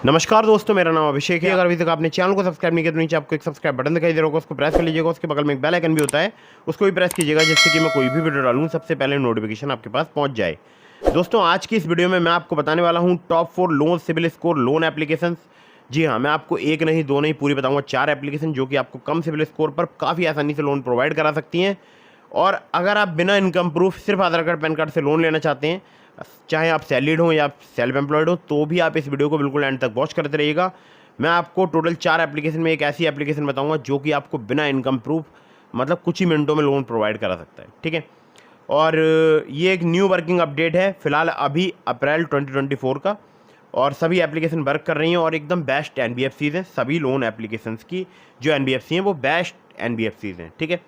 नमस्कार दोस्तों, मेरा नाम अभिषेक है। अगर अभी तक आपने चैनल को सब्सक्राइब नहीं किया तो नीचे आपको एक सब्सक्राइब बटन दिखाई दे रहा होगा, उसको प्रेस कर लीजिएगा। उसके बगल में एक बेल आइकन भी होता है, उसको भी प्रेस कीजिएगा, जिससे कि मैं कोई भी वीडियो डालूं सबसे पहले नोटिफिकेशन आपके पास पहुंच जाए। दोस्तों, आज की इस वीडियो में मैं आपको बताने वाला हूं top 4 loan CIBIL score loan application. जी हाँ, मैं आपको एक नहीं दो नहीं पूरी बताऊंगा 4 एप्लीकेशन जो कि आपको कम सिबिल स्कोर पर काफ़ी आसानी से लोन प्रोवाइड करा सकती हैं। और अगर आप बिना इनकम प्रूफ सिर्फ आधार कार्ड पैन कार्ड से लोन लेना चाहते हैं, चाहे आप सैलरीड हो या सेल्फ एम्प्लॉयड हो, तो भी आप इस वीडियो को बिल्कुल एंड तक वॉच करते रहिएगा। मैं आपको टोटल 4 एप्लीकेशन में एक ऐसी एप्लीकेशन बताऊंगा जो कि आपको बिना इनकम प्रूफ मतलब कुछ ही मिनटों में लोन प्रोवाइड करा सकता है। ठीक है, और ये एक न्यू वर्किंग अपडेट है फिलहाल अभी अप्रैल 2024 का, और सभी एप्लीकेशन वर्क कर रही हैं और एकदम बेस्ट एनबीएफसीज हैं। सभी लोन एप्लीकेशंस की जो एनबीएफसी हैं वो बेस्ट एनबीएफसीज हैं। ठीक है,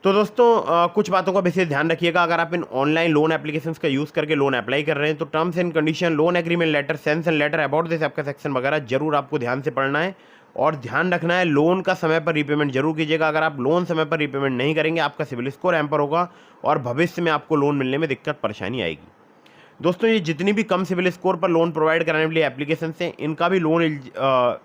तो दोस्तों कुछ बातों का विशेष ध्यान रखिएगा। अगर आप इन ऑनलाइन लोन एप्लीकेशंस का यूज़ करके लोन अप्लाई कर रहे हैं तो terms and condition, loan agreement letter, sanction letter about this आपका सेक्शन वगैरह जरूर आपको ध्यान से पढ़ना है और ध्यान रखना है। लोन का समय पर रीपेमेंट जरूर कीजिएगा। अगर आप लोन समय पर रीपेमेंट नहीं करेंगे, आपका सिबिल स्कोर हैम्पर होगा और भविष्य में आपको लोन मिलने में दिक्कत परेशानी आएगी। दोस्तों, ये जितनी भी कम सिबिल स्कोर पर लोन प्रोवाइड कराने वाली एप्लीकेशन हैं, इनका भी लोन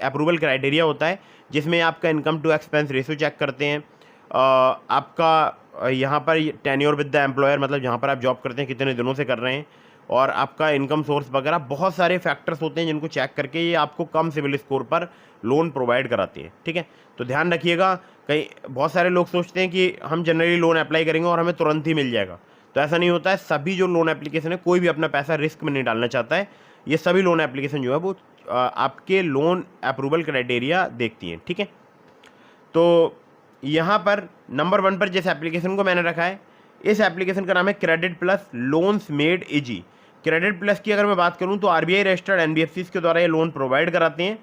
अप्रूवल क्राइटेरिया होता है, जिसमें आपका income to expense ratio check करते हैं। आपका यहाँ पर टेन्योर विद द एम्प्लॉयर, मतलब जहाँ पर आप जॉब करते हैं कितने दिनों से कर रहे हैं, और आपका इनकम सोर्स वगैरह बहुत सारे फैक्टर्स होते हैं जिनको चेक करके ये आपको कम सिबिल स्कोर पर लोन प्रोवाइड कराती है। ठीक है, तो ध्यान रखिएगा। कई बहुत सारे लोग सोचते हैं कि हम जनरली लोन अप्लाई करेंगे और हमें तुरंत ही मिल जाएगा, तो ऐसा नहीं होता है। सभी जो लोन एप्लीकेशन है, कोई भी अपना पैसा रिस्क में नहीं डालना चाहता है। ये सभी लोन एप्लीकेशन जो है वो आपके लोन अप्रूवल क्राइटेरिया देखती हैं। ठीक है, तो यहाँ पर नंबर 1 पर जिस एप्लीकेशन को मैंने रखा है, इस एप्लीकेशन का नाम है credit plus loans made easy. Credit plus की अगर मैं बात करूँ तो आरबीआई रजिस्टर्ड एनबीएफसीज के द्वारा ये लोन प्रोवाइड कराते हैं।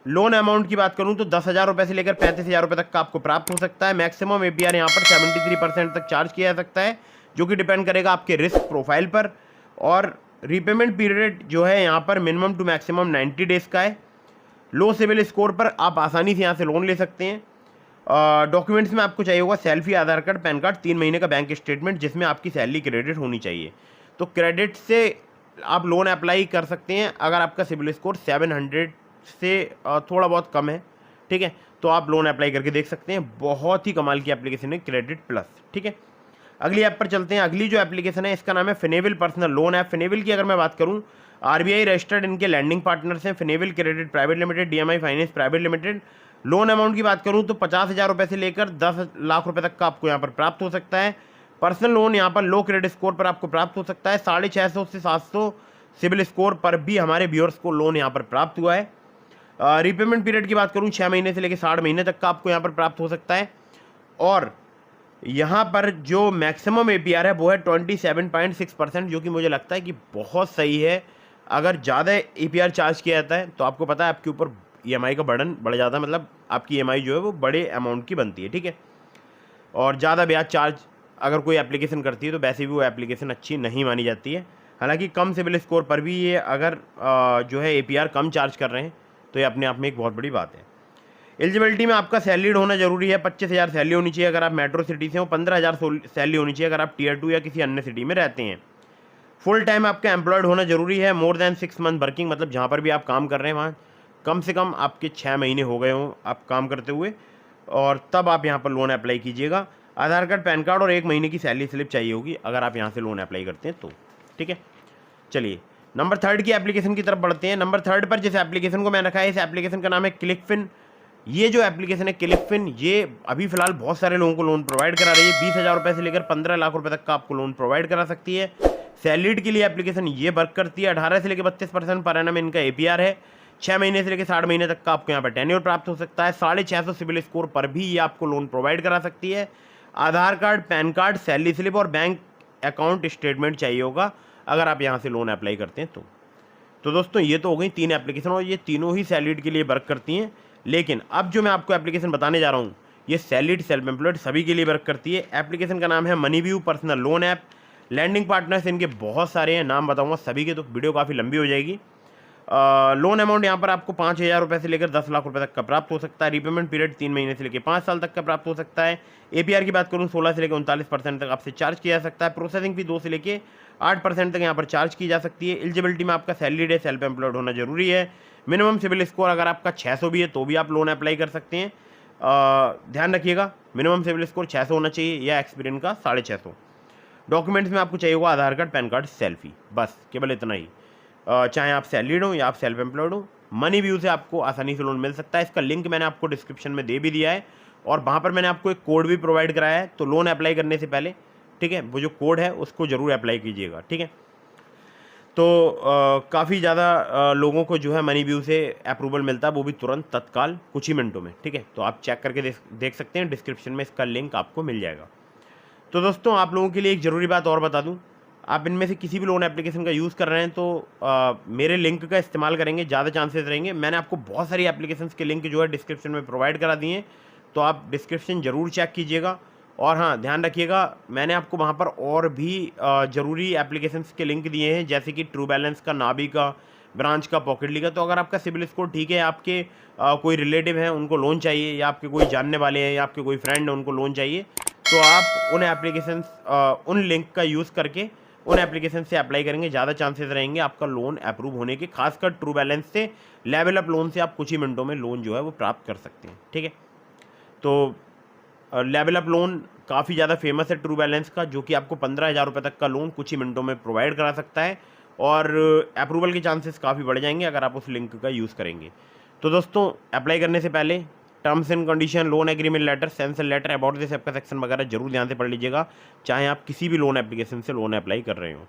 लोन अमाउंट की बात करूँ तो 10,000 रुपये से लेकर 35,000 रुपये तक का आपको प्राप्त हो सकता है। मैक्सिमम एपीआर यहाँ पर 73% तक चार्ज किया जा सकता है, जो कि डिपेंड करेगा आपके रिस्क प्रोफाइल पर। और रीपेमेंट पीरियड जो है यहाँ पर मिनिमम टू मैक्सिमम 90 डेज़ का है। लो सिबिल स्कोर पर आप आसानी से यहाँ से लोन ले सकते हैं। डॉक्यूमेंट्स में आपको चाहिए होगा सेल्फी, आधार कार्ड, पैन कार्ड, 3 महीने का बैंक स्टेटमेंट जिसमें आपकी सैलरी क्रेडिट होनी चाहिए। तो क्रेडिट से आप लोन अप्लाई कर सकते हैं अगर आपका सिबिल स्कोर 700 से थोड़ा बहुत कम है। ठीक है, तो आप लोन अप्लाई करके देख सकते हैं। बहुत ही कमाल की एप्लीकेशन है क्रेडिट प्लस। ठीक है, अगली ऐप पर चलते हैं। अगली जो एप्लीकेशन है इसका नाम है Finnable personal loan app. Finnable की अगर मैं बात करूँ, आरबीआई रजिस्टर्ड इनके लैंडिंग पार्टनर्स हैं, Finnable credit private limited, DMI finance private limited. Loan amount की बात करूं तो 50,000 रुपये से लेकर 10 लाख रुपए तक का आपको यहाँ पर प्राप्त हो सकता है। पर्सनल लोन यहाँ पर लो क्रेडिट स्कोर पर आपको प्राप्त हो सकता है। 650 से 700 सिबिल स्कोर पर भी हमारे व्यूअर्स को लोन यहाँ पर प्राप्त हुआ है। रीपेमेंट पीरियड की बात करूँ 6 महीने से लेकर 60 महीने तक का आपको यहाँ पर प्राप्त हो सकता है। और यहाँ पर जो मैक्सिमम एपीआर है वो है 27.6%, जो कि मुझे लगता है कि बहुत सही है। अगर ज़्यादा एपीआर चार्ज किया जाता है तो आपको पता है आपके ऊपर ईएमआई का बर्डन बढ़ जाता है, मतलब आपकी ईएमआई जो है वो बड़े अमाउंट की बनती है। ठीक है, और ज़्यादा ब्याज चार्ज अगर कोई एप्लीकेशन करती है तो वैसे भी वो एप्लीकेशन अच्छी नहीं मानी जाती है। हालांकि कम सिबिल स्कोर पर भी ये अगर जो है एपीआर कम चार्ज कर रहे हैं तो ये अपने आप में एक बहुत बड़ी बात है। एलिजिबिलिटी में आपका सैलरीड होना जरूरी है। 25,000 सैलरी होनी चाहिए अगर आप मेट्रो सिटी से हो। 15,000 सैलरी होनी चाहिए अगर आप टियर 2 या किसी अन्य सिटी में रहते हैं। फुल टाइम आपका एम्प्लॉयड होना जरूरी है। मोर देन 6 मंथ वर्किंग, मतलब जहाँ पर भी आप काम कर रहे हैं वहाँ कम से कम आपके 6 महीने हो गए हों आप काम करते हुए, और तब आप यहाँ पर लोन अप्लाई कीजिएगा। आधार कार्ड, पैन कार्ड और 1 महीने की सैलरी स्लिप चाहिए होगी अगर आप यहाँ से लोन अप्लाई करते हैं तो। ठीक है, चलिए नंबर 3 की एप्लीकेशन की तरफ बढ़ते हैं। नंबर 3 पर जिस एप्लीकेशन को मैंने रखा है, इस एप्लीकेशन का नाम है क्लिकफिन। ये जो एप्लीकेशन है क्लिकफिन, ये अभी फिलहाल बहुत सारे लोगों को लोन प्रोवाइड करा रही है। 20,000 रुपये से लेकर 15 लाख रुपये तक का आपको लोन प्रोवाइड करा सकती है। सैलरीड के लिए एप्लीकेशन ये वर्क करती है। 18 से लेकर 32% पर एनम इनका एपीआर है। 6 महीने से लेकर 60 महीने तक का आपको यहाँ पर टेन्योर प्राप्त हो सकता है। 650 सिबिल स्कोर पर भी ये आपको लोन प्रोवाइड करा सकती है। Aadhaar card, PAN card, salary slip और बैंक अकाउंट स्टेटमेंट चाहिए होगा अगर आप यहाँ से लोन अप्लाई करते हैं तो दोस्तों ये तो हो गई 3 एप्लीकेशन, और ये तीनों ही सैलरीड के लिए वर्क करती हैं। लेकिन अब जो मैं आपको एप्लीकेशन बताने जा रहा हूँ, ये सैलरीड, सेल्फ एम्प्लॉयड सभी के लिए वर्क करती है। एप्लीकेशन का नाम है Moneyview personal loan app. Lending partners इनके बहुत सारे हैं, नाम बताऊंगा सभी के तो वीडियो काफ़ी लंबी हो जाएगी। लोन अमाउंट यहाँ पर आपको 5,000 रुपये से लेकर 10 लाख रुपए तक का प्राप्त हो सकता है। रीपेमेंट पीरियड 3 महीने से लेकर 5 साल तक का प्राप्त हो सकता है। APR की बात करूँ 16 से लेकर 39% तक आपसे चार्ज किया जा सकता है। प्रोसेसिंग फी 2 से लेकर 8% तक यहाँ पर चार्ज की जा सकती है। एलिजिबिलिटी में आपका सैलरीड है, सेल्फ एम्प्लॉयड होना जरूरी है। मिनिमम सिविल स्कोर अगर आपका 600 भी है तो भी आप लोन अप्लाई कर सकते हैं। ध्यान रखिएगा मिनिमम सिविल स्कोर 600 होना चाहिए या एक्सपीरियंस का 650। डॉक्यूमेंट्स में आपको चाहिए होगा आधार कार्ड, पैन कार्ड, सेल्फी, बस केवल इतना ही। चाहे आप सैलरीड हो या आप सेल्फ एम्प्लॉयड हो, मनी व्यू से आपको आसानी से लोन मिल सकता है। इसका लिंक मैंने आपको डिस्क्रिप्शन में दे भी दिया है और वहाँ पर मैंने आपको एक कोड भी प्रोवाइड कराया है। तो लोन अप्लाई करने से पहले, ठीक है, वो जो कोड है उसको ज़रूर अप्लाई कीजिएगा, ठीक है। तो काफ़ी ज़्यादा लोगों को जो है मनी व्यू से अप्रूवल मिलता है, वो भी तुरंत, तत्काल, कुछ ही मिनटों में, ठीक है। तो आप चेक करके देख सकते हैं, डिस्क्रिप्शन में इसका लिंक आपको मिल जाएगा। तो दोस्तों आप लोगों के लिए एक ज़रूरी बात और बता दूं, आप इनमें से किसी भी लोन एप्लीकेशन का यूज़ कर रहे हैं तो मेरे लिंक का इस्तेमाल करेंगे, ज़्यादा चांसेस रहेंगे। मैंने आपको बहुत सारी एप्लीकेशंस के लिंक जो है डिस्क्रिप्शन में प्रोवाइड करा दिए हैं, तो आप डिस्क्रिप्शन ज़रूर चेक कीजिएगा। और हाँ, ध्यान रखिएगा मैंने आपको वहाँ पर और भी ज़रूरी एप्लीकेशंस के लिंक दिए हैं, जैसे कि ट्रू बैलेंस का, नाबी का, ब्रांच का, पॉकेटली का। तो अगर आपका सिबिल स्कोर ठीक है, आपके कोई रिलेटिव हैं उनको लोन चाहिए, या आपके कोई जानने वाले हैं, या आपके कोई फ्रेंड हैं उनको लोन चाहिए, तो आप उन एप्लीकेशंस, उन लिंक का यूज़ करके उन एप्लीकेशन से अप्लाई करेंगे, ज़्यादा चांसेस रहेंगे आपका लोन अप्रूव होने के। खासकर ट्रू बैलेंस से, लेवल अप लोन से आप कुछ ही मिनटों में लोन जो है वो प्राप्त कर सकते हैं, ठीक है। तो लेवल अप लोन काफ़ी ज़्यादा फेमस है ट्रू बैलेंस का, जो कि आपको 15,000 रुपये तक का लोन कुछ ही मिनटों में प्रोवाइड करा सकता है और अप्रूवल के चांसेस काफ़ी बढ़ जाएंगे अगर आप उस लिंक का यूज़ करेंगे। तो दोस्तों अप्लाई करने से पहले terms and condition, loan agreement letter, sanction letter, about this आपका सेक्शन वगैरह जरूर ध्यान से पढ़ लीजिएगा, चाहे आप किसी भी लोन एप्लीकेशन से लोन अप्लाई कर रहे हो।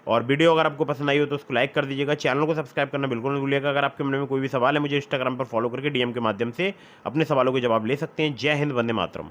और वीडियो अगर आपको पसंद आई हो तो उसको लाइक कर दीजिएगा, चैनल को सब्सक्राइब करना बिल्कुल नहीं भूलिएगा। अगर आपके मन में कोई भी सवाल है, मुझे इंस्टाग्राम पर फॉलो करके DM के माध्यम से अपने सवालों के जवाब ले सकते हैं। जय हिंद, वंदे मातरम।